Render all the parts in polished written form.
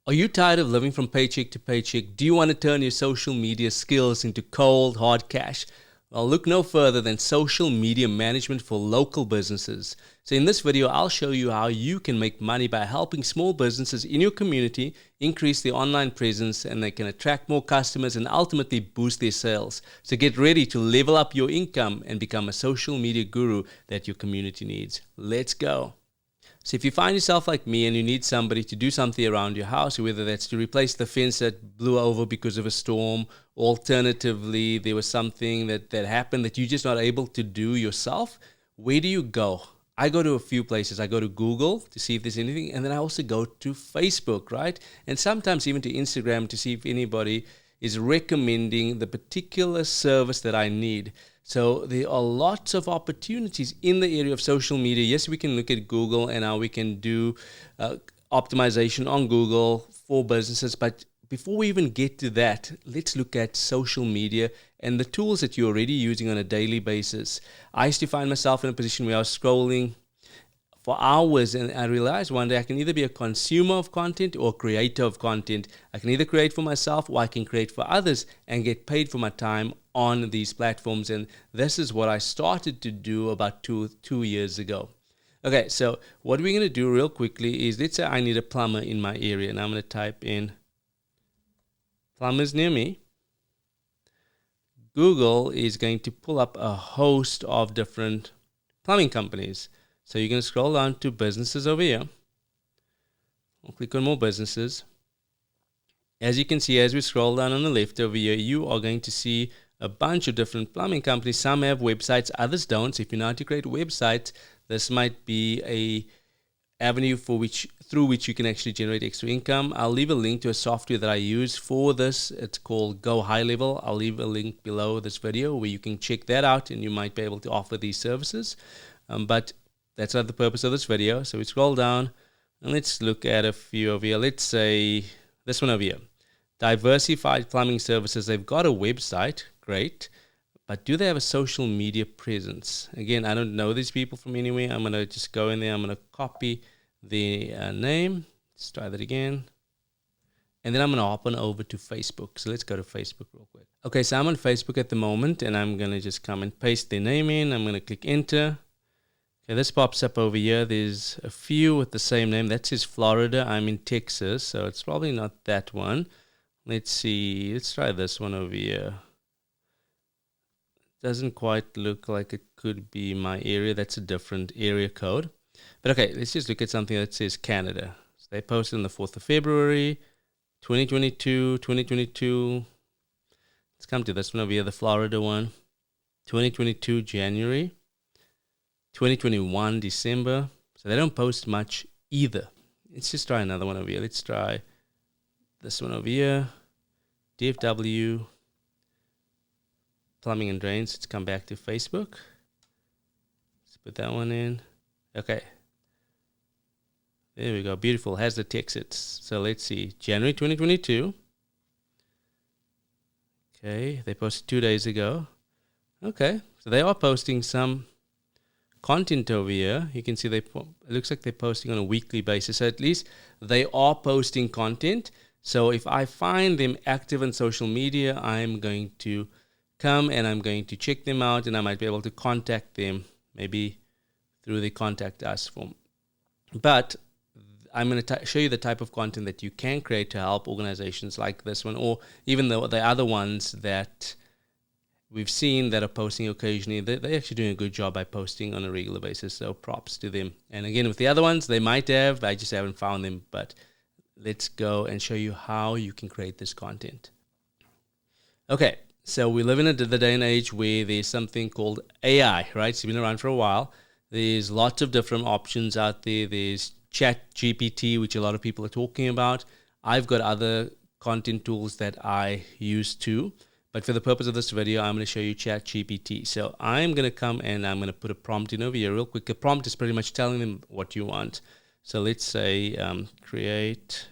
Are you tired of living from paycheck to paycheck? Do you want to turn your social media skills into cold, hard cash? Well, look no further than social media management for local businesses. So in this video, I'll show you how you can make money by helping small businesses in your community increase their online presence, and they can attract more customers and ultimately boost their sales. So get ready to level up your income and become a social media guru that your community needs. Let's go. So if you find yourself like me and you need somebody to do something around your house, whether that's to replace the fence that blew over because of a storm, alternatively, there was something that happened that you're just not able to do yourself, where do you go? I go to a few places. I go to Google to see if there's anything, and then I also go to Facebook, right? And sometimes even to Instagram to see if anybody is recommending the particular service that I need. So there are lots of opportunities in the area of social media. Yes, we can look at Google and how we can do optimization on Google for businesses. But before we even get to that, let's look at social media and the tools that you're already using on a daily basis. I used to find myself in a position where I was scrolling for hours, and I realized one day I can either be a consumer of content or a creator of content. I can either create for myself or I can create for others and get paid for my time on these platforms. And this is what I started to do about two years ago. Okay, so what we're going to do real quickly is, let's say I need a plumber in my area, and I'm going to type in plumbers near me. Google is going to pull up a host of different plumbing companies. So you're going to scroll down to businesses over here. I'll click on more businesses. As you can see, as we scroll down on the left over here, you are going to see a bunch of different plumbing companies. Some have websites, others don't. So if you know how to create websites, this might be a avenue through which you can actually generate extra income. I'll leave a link to a software that I use for this. It's called Go High Level. I'll leave a link below this video where you can check that out, and you might be able to offer these services. But that's not the purpose of this video. So we scroll down and let's look at a few over here. Let's say this one over here. Diversified Plumbing Services. They've got a website. Great. But do they have a social media presence? Again, I don't know these people from anywhere. I'm going to just go in there. I'm going to copy the name. Let's try that again. And then I'm going to hop on over to Facebook. So let's go to Facebook real quick. Okay, so I'm on Facebook at the moment, and I'm going to just come and paste their name in. I'm going to click enter. Okay, this pops up over here. There's a few with the same name. That says Florida. I'm in Texas, so it's probably not that one. Let's see. Let's try this one over here. Doesn't quite look like it could be my area. That's a different area code. But okay, let's just look at something that says Canada. So they posted on the 4th of February, 2022. Let's come to this one over here, the Florida one. 2022 January. 2021 December. So they don't post much either. Let's just try another one over here. Let's try this one over here. DFW Plumbing and Drains. Let's come back to Facebook. Let's put that one in. Okay. There we go. Beautiful. Has the texts. So let's see. January 2022. Okay. They posted 2 days ago. Okay. So they are posting some content over here. You can see it looks like they're posting on a weekly basis. So at least they are posting content. So if I find them active on social media, I'm going to come and I'm going to check them out, and I might be able to contact them maybe through the contact us form. But I'm going to show you the type of content that you can create to help organizations like this one, or even the other ones that we've seen that are posting occasionally. They're actually doing a good job by posting on a regular basis, so props to them. And again, with the other ones, they might have, I just haven't found them. But let's go and show you how you can create this content. Okay, so we live in the day and age where there's something called AI, right? It's been around for a while. There's lots of different options out there. There's chatgpt, which a lot of people are talking about. I've got other content tools that I use too. But for the purpose of this video, I'm going to show you chatgpt. So I'm going to come and I'm going to put a prompt in over here real quick. A prompt is pretty much telling them what you want. So let's say create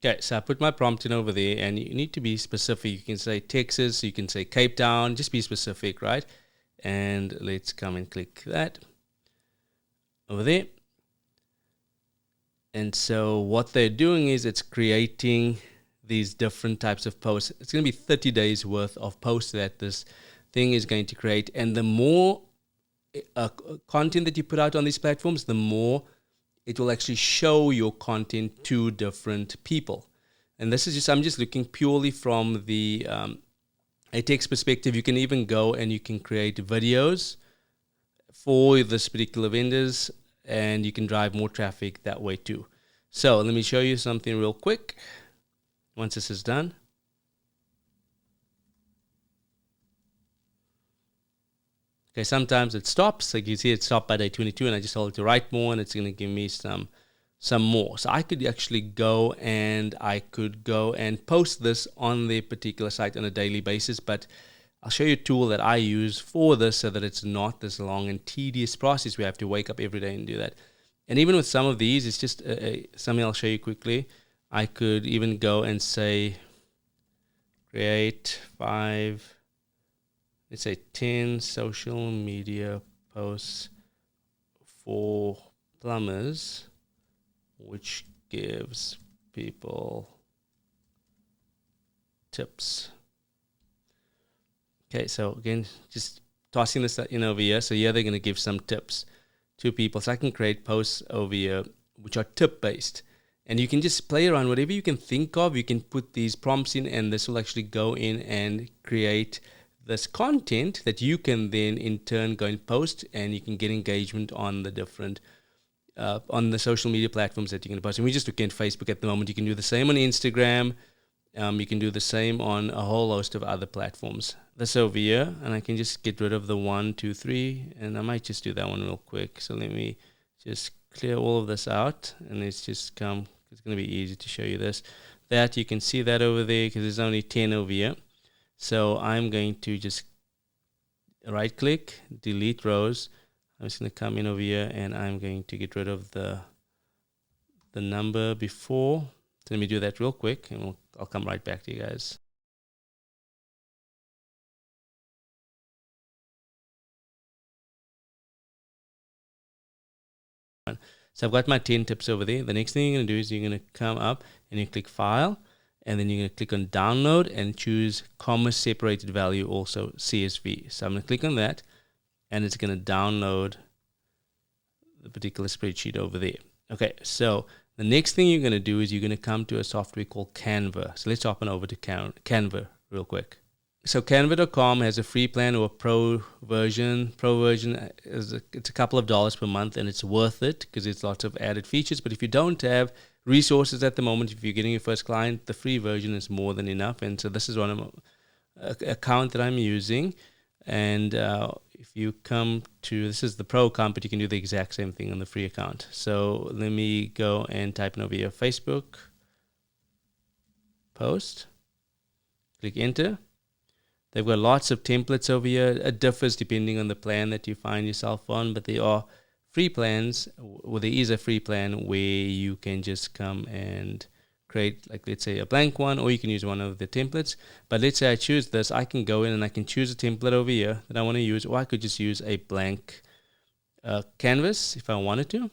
Okay, so I put my prompt in over there, and you need to be specific. You can say Texas, you can say Cape Town, just be specific, right? And let's come and click that over there. And so what they're doing is it's creating these different types of posts. It's going to be 30 days worth of posts that this thing is going to create. And the more content that you put out on these platforms, the more it will actually show your content to different people. And this is just, I'm just looking purely from the a text perspective. You can even go and you can create videos for this particular vendors, and you can drive more traffic that way too. So let me show you something real quick once this is done. Okay, sometimes it stops. Like you see, it stopped by day 22, and I just told it to write more, and it's going to give me some more. So I could actually go and post this on the particular site on a daily basis. But I'll show you a tool that I use for this so that it's not this long and tedious process. We have to wake up every day and do that. And even with some of these, it's just something I'll show you quickly. I could even go and say, create 5, let's say 10 social media posts for plumbers, which gives people tips. Okay, so again, just tossing this in over here. So here they're going to give some tips to people. So I can create posts over here which are tip based. And you can just play around whatever you can think of. You can put these prompts in, and this will actually go in and create this content that you can then in turn go and post, and you can get engagement on the different on the social media platforms that you're going to post. And we just look at Facebook at the moment. You can do the same on Instagram. You can do the same on a whole host of other platforms. This over here, and I can just get rid of the 1, 2, 3, and I might just do that one real quick. So let me just clear all of this out, and it's just come. It's going to be easy to show you this. That you can see that over there because there's only 10 over here. So I'm going to just right click, delete rows. I'm just going to come in over here, and I'm going to get rid of the number before. So let me do that real quick, and I'll come right back to you guys. So I've got my 10 tips over there. The next thing you're going to do is you're going to come up and you click File, and then you're going to click on Download and choose comma separated value, also CSV. So I'm going to click on that, and it's going to download the particular spreadsheet over there. Okay, so the next thing you're going to do is you're going to come to a software called Canva. So let's hop on over to Canva real quick. So Canva.com has a free plan or a pro version. Pro version it's a couple of dollars per month, and it's worth it because it's lots of added features. But if you don't have resources at the moment, if you're getting your first client, the free version is more than enough. And so this is one of my account that I'm using. And if you come to, this is the pro account, but you can do the exact same thing on the free account. So let me go and type in over here, Facebook post, click enter. They've got lots of templates over here. It differs depending on the plan that you find yourself on, but there are free plans, well, there is a free plan where you can just come and create, like, let's say a blank one, or you can use one of the templates. But let's say I choose this, I can go in and I can choose a template over here that I want to use, or I could just use a blank canvas if I wanted to.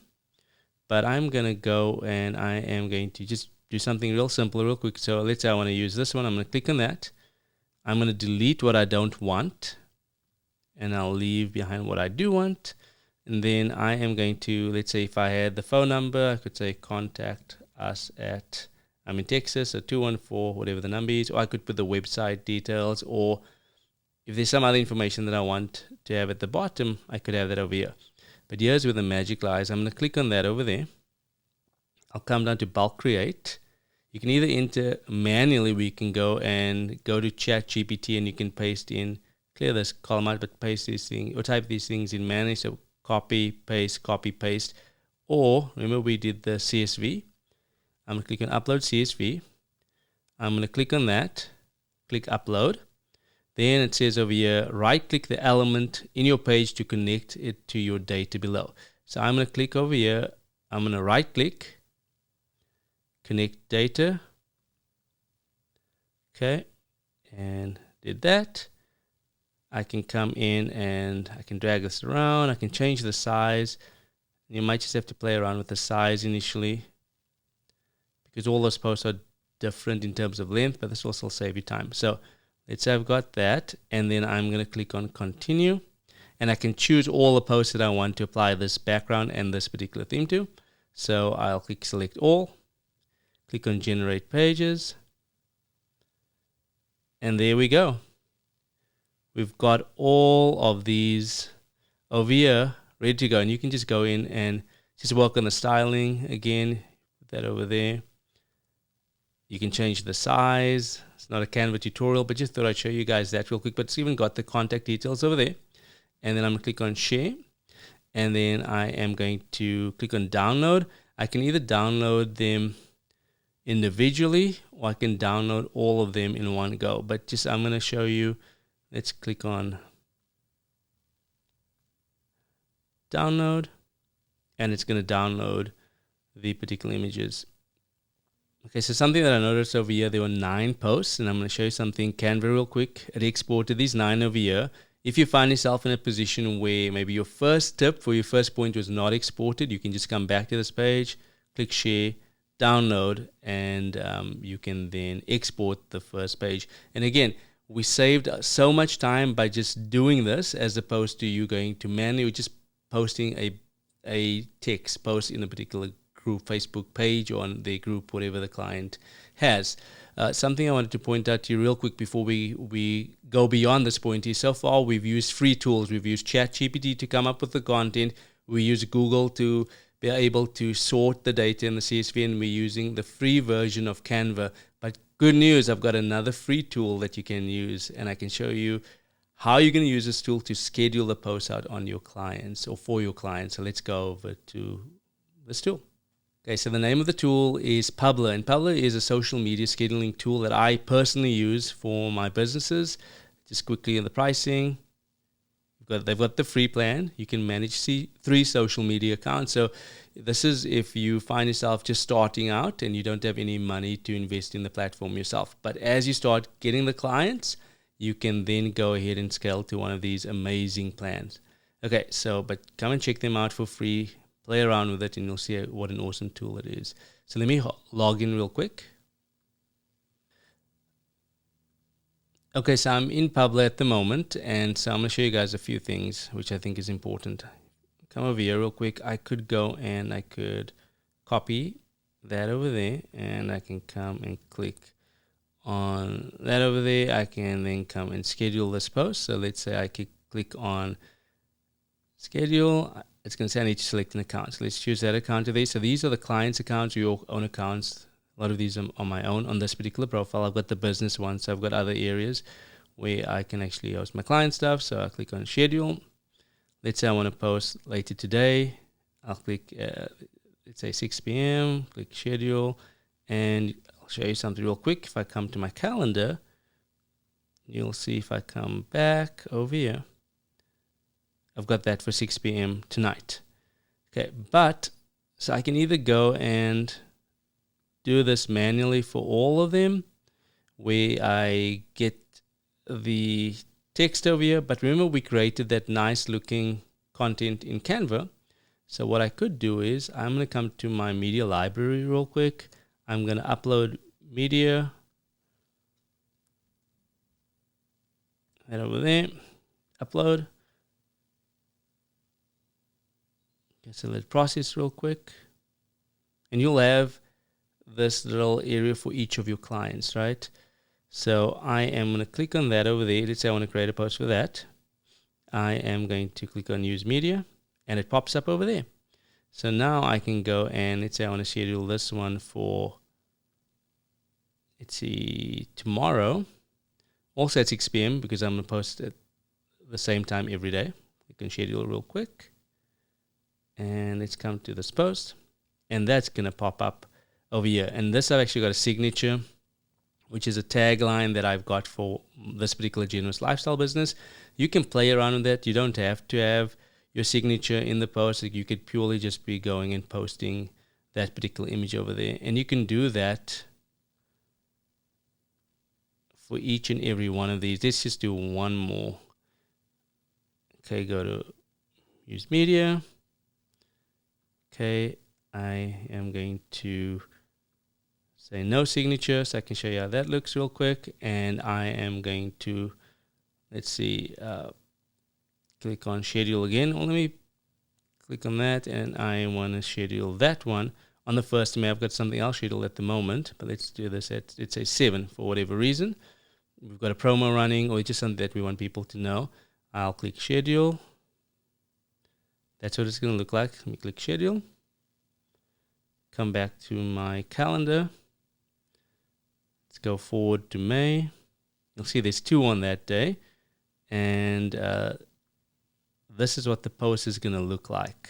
But I'm going to go and I am going to just do something real simple, real quick. So let's say I want to use this one. I'm going to click on that. I'm going to delete what I don't want, and I'll leave behind what I do want. And then I am going to, let's say if I had the phone number, I could say contact us at, I'm in Texas, so 214, whatever the number is, or I could put the website details, or if there's some other information that I want to have at the bottom, I could have that over here. But here's where the magic lies. I'm going to click on that over there. I'll come down to bulk create. You can either enter manually, we can go to chatgpt and you can paste in, clear this column out, but paste these things or type these things in manually. So copy, paste, or remember we did the CSV. I'm going to click on upload CSV. I'm going to click on that, click upload. Then it says over here, right click the element in your page to connect it to your data below. So I'm going to click over here. I'm going to right click, connect data. Okay, and did that. I can come in and I can drag this around. I can change the size. You might just have to play around with the size initially because all those posts are different in terms of length, but this will still save you time. So let's say I've got that, and then I'm going to click on continue, and I can choose all the posts that I want to apply this background and this particular theme to. So I'll click select all, click on generate pages, and there we go. We've got all of these over here ready to go, and you can just go in and just work on the styling again. Put that over there. You can change the size. It's not a Canva tutorial, but just thought I'd show you guys that real quick. But it's even got the contact details over there. And then I'm going to click on share, and then I am going to click on download. I can either download them individually or I can download all of them in one go, but just I'm going to show you. Let's click on download, and it's going to download the particular images. Okay, so something that I noticed over here, there were 9 posts, and I'm going to show you something. Canva real quick. It exported these 9 over here. If you find yourself in a position where maybe your first tip for your first point was not exported, you can just come back to this page, click share, download, and you can then export the first page. And again, we saved so much time by just doing this as opposed to you going to manually just posting a text post in a particular group, Facebook page, or on their group, whatever the client has. Something I wanted to point out to you real quick before we go beyond this point is, so far we've used free tools. We've used ChatGPT to come up with the content. We use Google to be able to sort the data in the CSV, and we're using the free version of Canva. But good news, I've got another free tool that you can use, and I can show you how you're going to use this tool to schedule the posts out on your clients or for your clients. So let's go over to this tool. Okay, so the name of the tool is Publer, and Publer is a social media scheduling tool that I personally use for my businesses. Just quickly in the pricing, they've got the free plan. You can manage 3 social media accounts. So this is if you find yourself just starting out and you don't have any money to invest in the platform yourself. But as you start getting the clients, you can then go ahead and scale to one of these amazing plans. Okay, so but come and check them out for free. Play around with it, and you'll see what an awesome tool it is. So let me log in real quick. Okay, so I'm in Publer at the moment, and so I'm going to show you guys a few things which I think is important. Come over here real quick. I could go and I could copy that over there, and I can come and click on that over there. I can then come and schedule this post. So let's say I could click on schedule. It's going to say I need to select an account. So let's choose that account there. So these are the client's accounts, your own accounts. A lot of these are on my own. On this particular profile, I've got the business one. So I've got other areas where I can actually host my client stuff. So I click on schedule. Let's say I want to post later today. I'll click, let's say 6 p.m., click schedule. And I'll show you something real quick. If I come to my calendar, you'll see if I come back over here, I've got that for 6 p.m. tonight. Okay, but so I can either go and do this manually for all of them, where I get the text over here. But remember, we created that nice looking content in Canva. So what I could do is I'm going to come to my media library real quick. I'm going to upload media. Head over there, upload. So let's process real quick, and you'll have this little area for each of your clients, right? So I am going to click on that over there. Let's say I want to create a post for that. I am going to click on use media, and it pops up over there. So now I can go and let's say I want to schedule this one for, let's see, tomorrow, also at 6 p.m. because I'm going to post at the same time every day. You can schedule real quick. And let's come to this post, and that's going to pop up over here. And this, I've actually got a signature, which is a tagline that I've got for this particular generous lifestyle business. You can play around with that. You don't have to have your signature in the post. You could purely just be going and posting that particular image over there. And you can do that for each and every one of these. Let's just do one more. Okay, go to use media. Okay, I am going to say no signature so I can show you how that looks real quick. And I am going to, let's see, click on schedule again. Well, let me click on that, and I want to schedule that one on the 1st of May. I've got something else scheduled at the moment, but let's do this at, let's say 7 for whatever reason. We've got a promo running, or just something that we want people to know. I'll click schedule. That's what it's going to look like. Let me click schedule. Come back to my calendar. Let's go forward to May. You'll see there's 2 on that day. And this is what the post is going to look like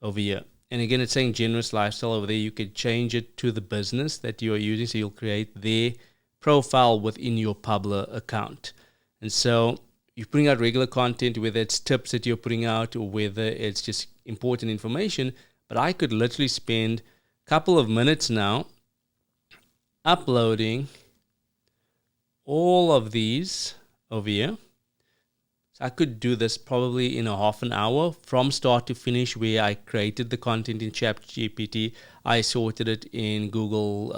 over here. And again, it's saying generous lifestyle over there. You could change it to the business that you are using. So you'll create their profile within your Publer account. And so you're putting out regular content, whether it's tips that you're putting out or whether it's just important information. But I could literally spend a couple of minutes now uploading all of these over here. So I could do this probably in a half an hour from start to finish, where I created the content in chatgpt. I sorted it in Google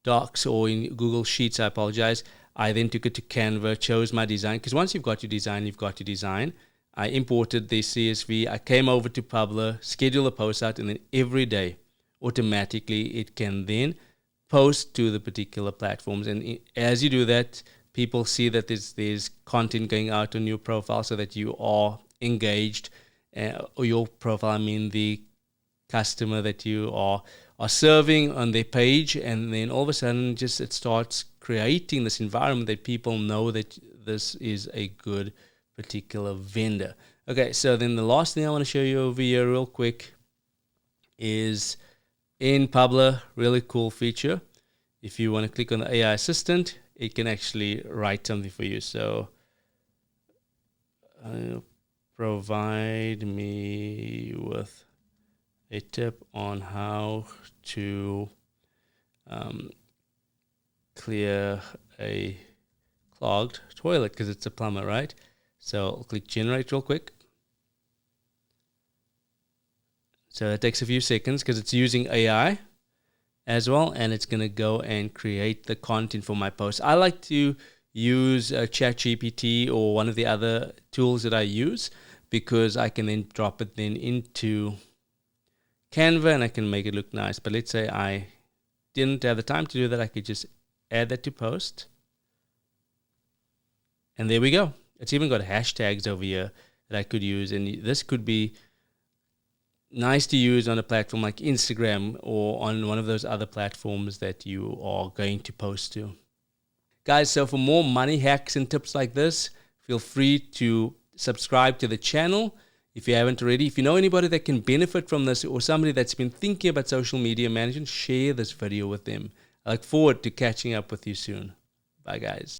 Docs or in Google Sheets. I apologize. I then took it to Canva, chose my design, because once you've got your design, you've got your design. I imported the CSV. I came over to Publer, schedule a post out, and then every day automatically it can then post to the particular platforms. And as you do that, people see that there's content going out on your profile, so that you are engaged, or your profile, I mean the customer that you are serving on their page. And then all of a sudden just it starts creating this environment that people know that this is a good particular vendor. Okay, so then the last thing I want to show you over here real quick is in Publer, really cool feature. If you want to click on the AI assistant, it can actually write something for you. So provide me with a tip on how to clear a clogged toilet, because it's a plumber, right? So I'll click generate real quick. So it takes a few seconds because it's using AI as well, and it's going to go and create the content for my post. I like to use ChatGPT or one of the other tools that I use, because I can then drop it then into Canva and I can make it look nice. But let's say I didn't have the time to do that, I could just add that to post. And there we go. It's even got hashtags over here that I could use, and this could be nice to use on a platform like Instagram or on one of those other platforms that you are going to post to. Guys, so for more money hacks and tips like this, feel free to subscribe to the channel if you haven't already. If you know anybody that can benefit from this, or somebody that's been thinking about social media management, share this video with them. I look forward to catching up with you soon. Bye, guys.